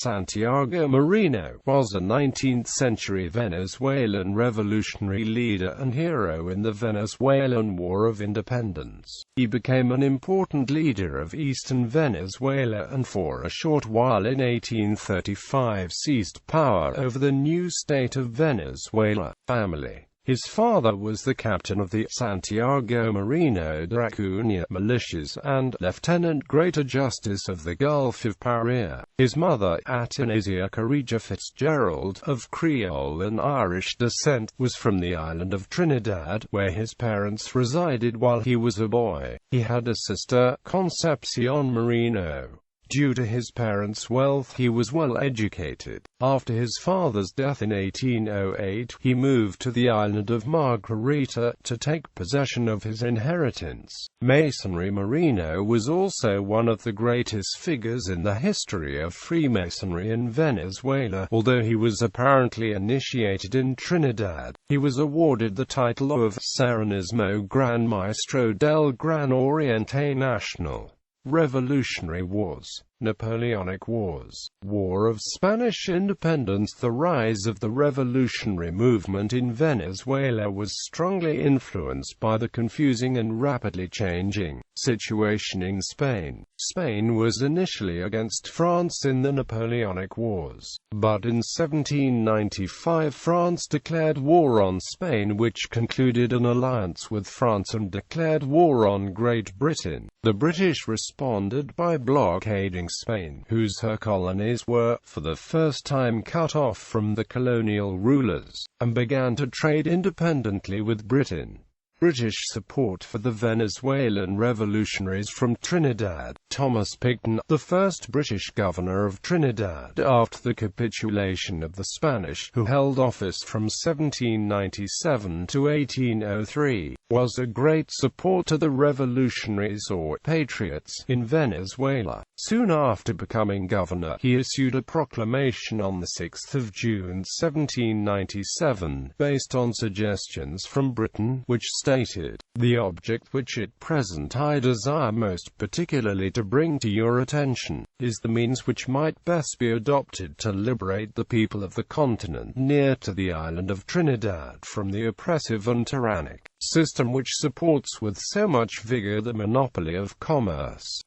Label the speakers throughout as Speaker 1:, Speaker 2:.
Speaker 1: Santiago Mariño was a 19th-century Venezuelan revolutionary leader and hero in the Venezuelan War of Independence. He became an important leader of eastern Venezuela and for a short while in 1835 seized power over the new state of Venezuela. Family. His father was the captain of the Santiago Mariño Dragoon militias and Lieutenant Greater Justice of the Gulf of Paria. His mother, Atanassia Carija Fitzgerald, of Creole and Irish descent, was from the island of Trinidad, where his parents resided while he was a boy. He had a sister, Concepcion Mariño. Due to his parents' wealth, he was well educated. After his father's death in 1808, he moved to the island of Margarita to take possession of his inheritance. Masonry. Mariño was also one of the greatest figures in the history of Freemasonry in Venezuela. Although he was apparently initiated in Trinidad, he was awarded the title of Serenismo Gran Maestro del Gran Oriente Nacional. Revolutionary Wars. Napoleonic Wars. War of Spanish Independence. The rise of the revolutionary movement in Venezuela was strongly influenced by the confusing and rapidly changing situation in Spain. Spain was initially against France in the Napoleonic Wars, but in 1795 France declared war on Spain, which concluded an alliance with France and declared war on Great Britain. The British responded by blockading Spain, whose colonies were, for the first time, cut off from the colonial rulers, and began to trade independently with Britain. British support for the Venezuelan revolutionaries from Trinidad. Thomas Picton, the first British governor of Trinidad after the capitulation of the Spanish, who held office from 1797 to 1803, was a great support to the revolutionaries or patriots in Venezuela. Soon after becoming governor, he issued a proclamation on 6 June 1797, based on suggestions from Britain, which stated, "The object which at present I desire most particularly to bring to your attention, is the means which might best be adopted to liberate the people of the continent near to the island of Trinidad from the oppressive and tyrannic system which supports with so much vigor the monopoly of commerce."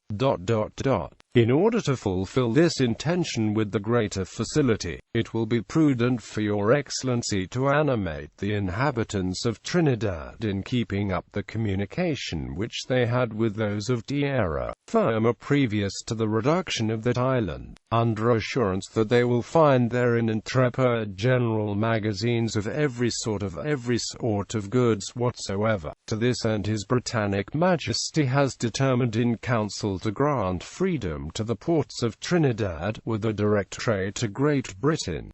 Speaker 1: In order to fulfill this intention with the greater facility, it will be prudent for your Excellency to animate the inhabitants of Trinidad in keeping up the communication which they had with those of Tierra Firma previous to the reduction of that island, under assurance that they will find therein intrepid general magazines of every sort of goods whatsoever. To this end His Britannic Majesty has determined in council to grant freedom to the ports of Trinidad, with a direct trade to Great Britain.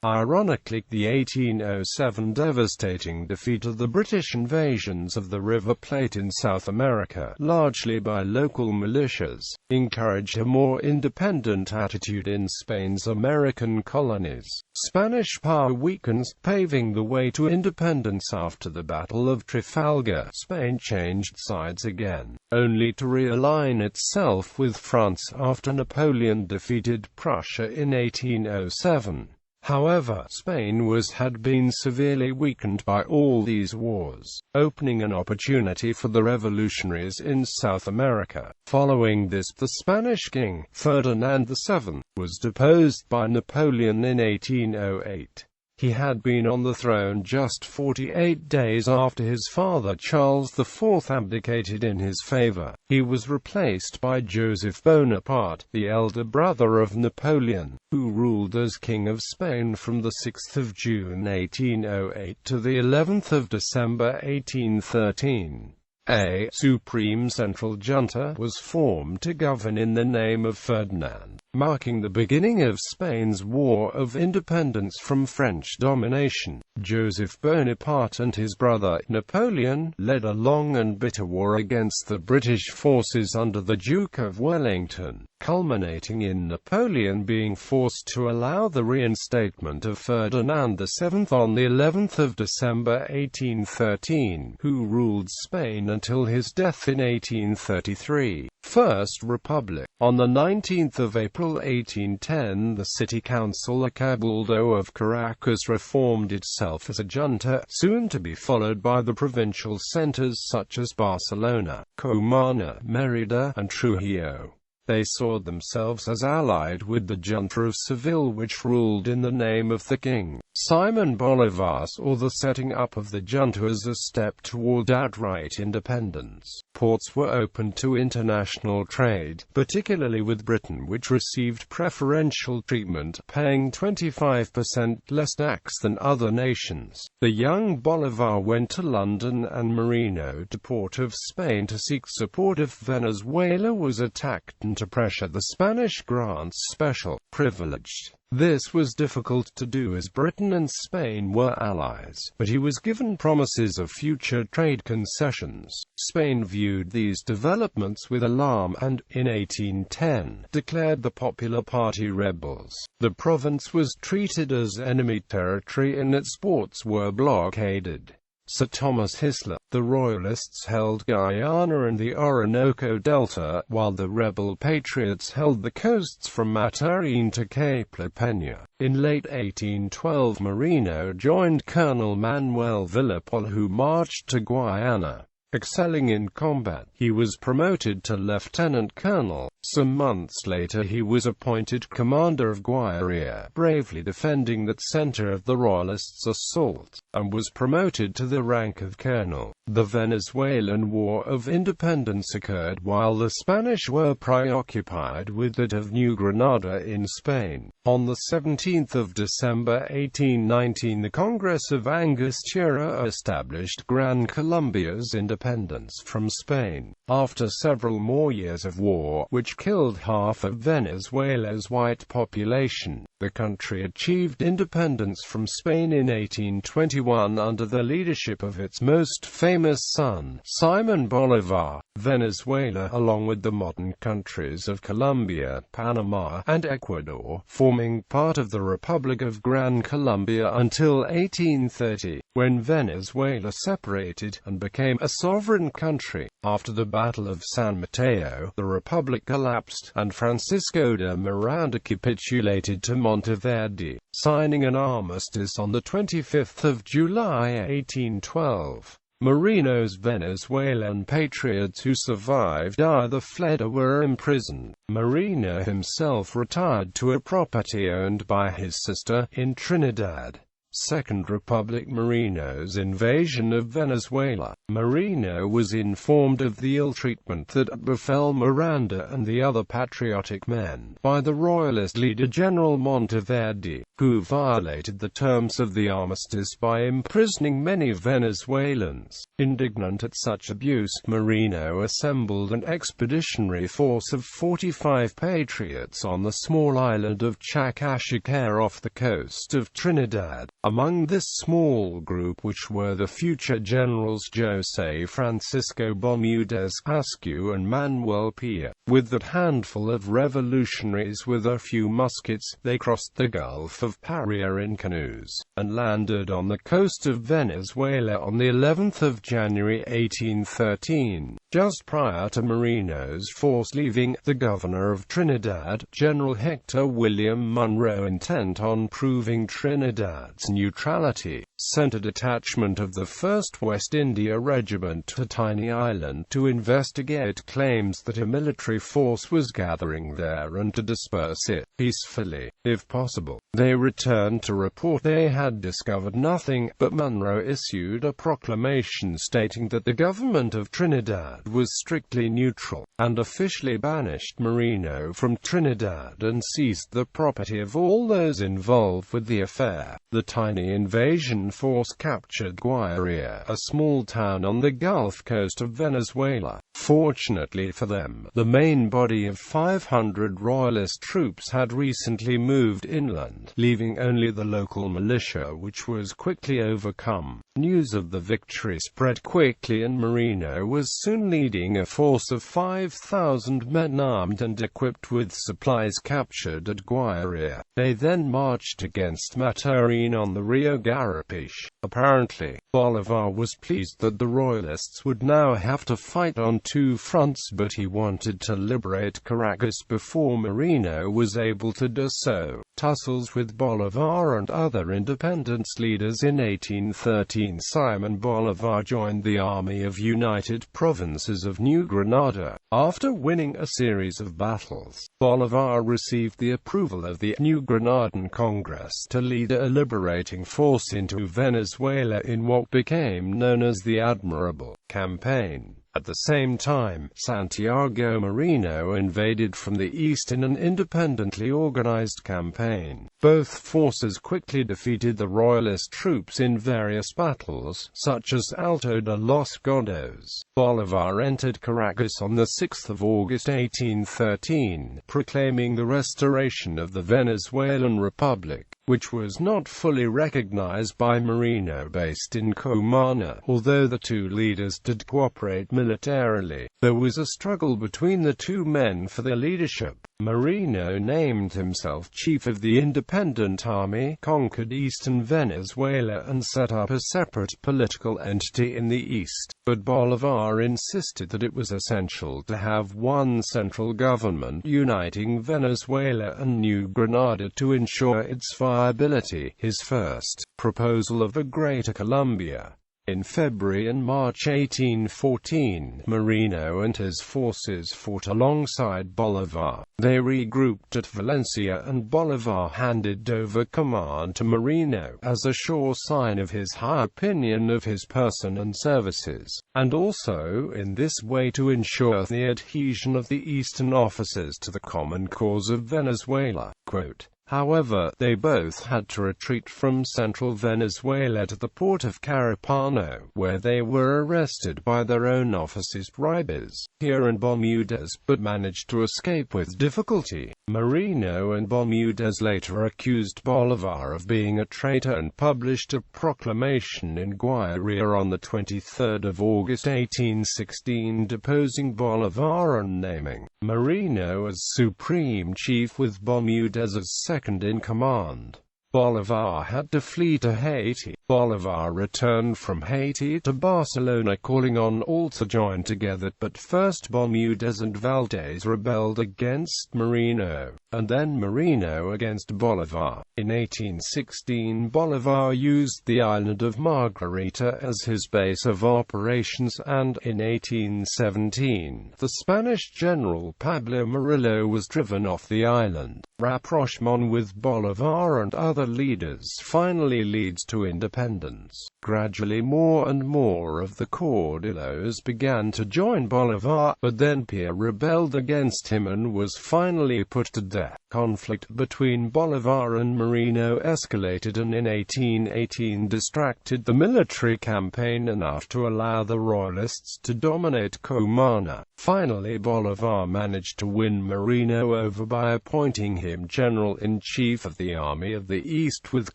Speaker 1: Ironically, the 1807 devastating defeat of the British invasions of the River Plate in South America, largely by local militias, encouraged a more independent attitude in Spain's American colonies. Spanish power weakens, paving the way to independence. After the Battle of Trafalgar, Spain changed sides again, only to realign itself with France after Napoleon defeated Prussia in 1807. However, Spain had been severely weakened by all these wars, opening an opportunity for the revolutionaries in South America. Following this, the Spanish king, Ferdinand VII, was deposed by Napoleon in 1808. He had been on the throne just 48 days after his father Charles IV abdicated in his favor. He was replaced by Joseph Bonaparte, the elder brother of Napoleon, who ruled as King of Spain from the 6th of June 1808 to the 11th of December 1813. A supreme central junta was formed to govern in the name of Ferdinand, marking the beginning of Spain's War of Independence from French domination. Joseph Bonaparte and his brother, Napoleon, led a long and bitter war against the British forces under the Duke of Wellington. culminating in Napoleon being forced to allow the reinstatement of Ferdinand VII on the 11th of December 1813, who ruled Spain until his death in 1833. First Republic. On the 19th of April 1810, the city council a Cabildo of Caracas reformed itself as a junta, soon to be followed by the provincial centers such as Barcelona, Comana, Mérida, and Trujillo. They saw themselves as allied with the junta of Seville, which ruled in the name of the king. Simon Bolivar saw the setting up of the junta as a step toward outright independence. Ports were opened to international trade, particularly with Britain, which received preferential treatment, paying 25% less tax than other nations. The young Bolivar went to London and Mariño to Port of Spain to seek support if Venezuela was attacked and to pressure the Spanish grants special, privileged. This was difficult to do as Britain and Spain were allies, but he was given promises of future trade concessions. Spain viewed these developments with alarm and, in 1810, declared the Popular Party rebels. The province was treated as enemy territory and its ports were blockaded. Sir Thomas Hisler. The Royalists held Guyana and the Orinoco Delta, while the rebel patriots held the coasts from Maturín to Cape La Peña. In late 1812 Mariño joined Colonel Manuel Villapol, who marched to Guyana. Excelling in combat, he was promoted to lieutenant colonel. Some months later he was appointed commander of Guayaquil, bravely defending that center of the Royalists' assault, and was promoted to the rank of colonel. The Venezuelan War of Independence occurred while the Spanish were preoccupied with that of New Granada in Spain. On the 17th of December 1819 the Congress of Angostura established Gran Colombia's independence from Spain. After several more years of war, which killed half of Venezuela's white population, the country achieved independence from Spain in 1821 under the leadership of its most famous son, Simon Bolivar. Venezuela, along with the modern countries of Colombia, Panama, and Ecuador, forming part of the Republic of Gran Colombia until 1830, when Venezuela separated and became a sovereign country. After the Battle of San Mateo, the republic collapsed, and Francisco de Miranda capitulated to Monteverde, signing an armistice on the 25th of July 1812. Mariño's Venezuelan patriots who survived either fled or were imprisoned. Mariño himself retired to a property owned by his sister, in Trinidad. Second Republic. Mariño's invasion of Venezuela. Mariño was informed of the ill treatment that befell Miranda and the other patriotic men by the royalist leader General Monteverde, who violated the terms of the armistice by imprisoning many Venezuelans. Indignant at such abuse, Mariño assembled an expeditionary force of 45 patriots on the small island of Chacachacar off the coast of Trinidad. Among this small group which were the future generals José Francisco Bermúdez Askew and Manuel Pia. With that handful of revolutionaries with a few muskets, they crossed the Gulf of Paria in canoes, and landed on the coast of Venezuela on the 11th of January 1813. Just prior to Mariño's force leaving, the governor of Trinidad, General Hector William Monroe, intent on proving Trinidad's neutrality, sent a detachment of the 1st West India Regiment to Tiny Island to investigate claims that a military force was gathering there and to disperse it peacefully, if possible. They returned to report they had discovered nothing, but Monroe issued a proclamation stating that the government of Trinidad was strictly neutral, and officially banished Mariño from Trinidad and seized the property of all those involved with the affair. The tiny invasion force captured Guayaquil, a small town on the Gulf coast of Venezuela. Fortunately for them, the main body of 500 royalist troops had recently moved inland, leaving only the local militia, which was quickly overcome. News of the victory spread quickly, and Mariño was soon leading a force of 5,000 men armed and equipped with supplies captured at Guayaquil. They then marched against Maturin on the Rio Garapiche. Apparently, Bolivar was pleased that the royalists would now have to fight on two fronts, but he wanted to liberate Caracas before Mariño was able to do so. Tussles with Bolivar and other independence leaders. In 1813, Simon Bolivar joined the Army of United Provinces of New Granada. After winning a series of battles, Bolivar received the approval of the New Granadan Congress to lead a liberating force into Venezuela in what became known as the Admirable Campaign. At the same time, Santiago Mariño invaded from the east in an independently organized campaign. Both forces quickly defeated the royalist troops in various battles, such as Alto de los Godos. Bolivar entered Caracas on 6 August 1813, proclaiming the restoration of the Venezuelan Republic, which was not fully recognized by Mariño based in Cumaná. Although the two leaders did cooperate militarily, there was a struggle between the two men for the leadership. Mariño named himself chief of the independent army, conquered eastern Venezuela and set up a separate political entity in the east. But Bolivar insisted that it was essential to have one central government uniting Venezuela and New Granada to ensure its viability. His first proposal of a Greater Colombia. In February and March 1814, Mariño and his forces fought alongside Bolivar. They regrouped at Valencia, and Bolivar handed over command to Mariño, as a sure sign of his high opinion of his person and services, and also in this way to ensure the adhesion of the Eastern officers to the common cause of Venezuela. Quote, However, they both had to retreat from central Venezuela to the port of Carapano, where they were arrested by their own officers Ribes, here and Bermudez, but managed to escape with difficulty. Mariño and Bermudez later accused Bolivar of being a traitor and published a proclamation in Guayaquil on 23 August 1816 deposing Bolivar and naming Mariño as supreme chief with Bermudez as second in command. Bolivar had to flee to Haiti. Bolivar returned from Haiti to Barcelona calling on all to join together, but first Bermudez and Valdez rebelled against Mariño, and then Mariño against Bolivar. In 1816, Bolivar used the island of Margarita as his base of operations, and, in 1817, the Spanish general Pablo Murillo was driven off the island. Rapprochement with Bolivar and other leaders finally leads to independence. Gradually more and more of the caudillos began to join Bolivar, but then Pierre rebelled against him and was finally put to death. Conflict between Bolivar and Mariño escalated and in 1818 distracted the military campaign enough to allow the royalists to dominate Cumaná. Finally, Bolivar managed to win Mariño over by appointing him General-in-Chief of the Army of the East with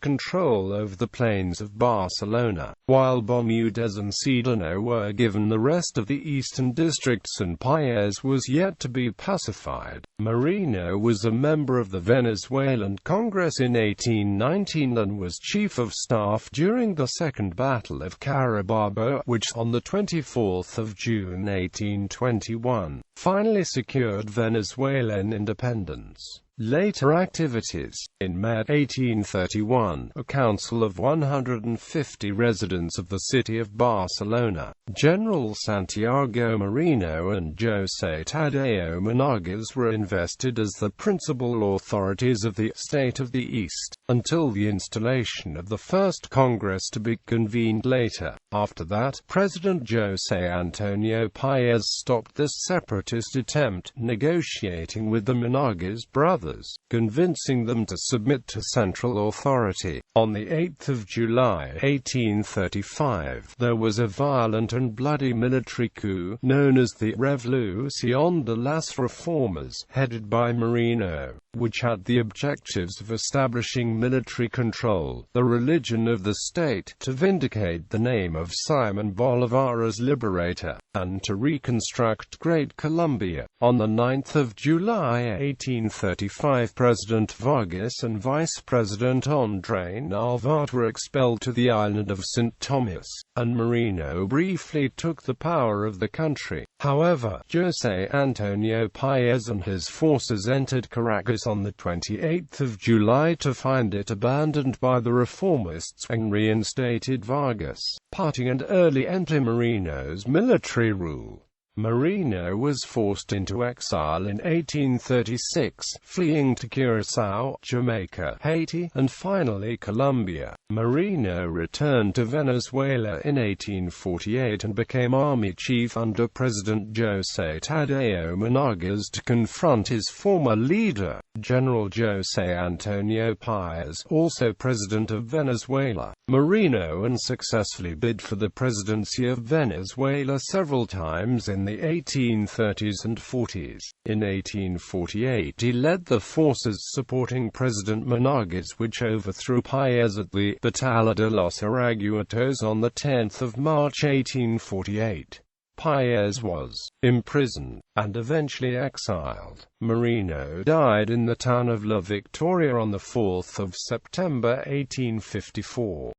Speaker 1: control over the plains of Barcelona, while Bermudez and Sedano were given the rest of the eastern districts and Paez was yet to be pacified. Mariño was a member of the Venezuelan Congress in 1819 and was Chief of Staff during the Second Battle of Carabobo, which, on 24 June 1821, finally secured Venezuelan independence. Later activities. In May 1831, a council of 150 residents of the city of Barcelona, General Santiago Mariño and José Tadeo Monagas were invested as the principal authorities of the State of the East, until the installation of the First Congress to be convened later. After that, President José Antonio Paez stopped this separatist attempt, negotiating with the Monagas brothers, convincing them to submit to central authority. On the 8th of July 1835, there was a violent and bloody military coup, known as the Revolución de las Reformas, headed by Mariño, which had the objectives of establishing military control, the religion of the state, to vindicate the name of Simon Bolivar as liberator, and to reconstruct Great Colombia. On the 9th of July 1835, President Vargas and Vice President André Narvaez were expelled to the island of St. Thomas, and Mariño briefly took the power of the country. However, José Antonio Páez and his forces entered Caracas on the 28th of July to find it abandoned by the reformists, and reinstated Vargas' party and early enter Mariño's military rule. Mariño was forced into exile in 1836, fleeing to Curaçao, Jamaica, Haiti, and finally Colombia. Mariño returned to Venezuela in 1848 and became army chief under President José Tadeo Monagas to confront his former leader, General José Antonio Páez, also president of Venezuela. Mariño unsuccessfully bid for the presidency of Venezuela several times in the 1830s and 40s. In 1848 he led the forces supporting President Monagas, which overthrew Páez at the Batalla de los Araguatos on 10 March 1848. Páez was imprisoned, and eventually exiled. Mariño died in the town of La Victoria on 4 September 1854.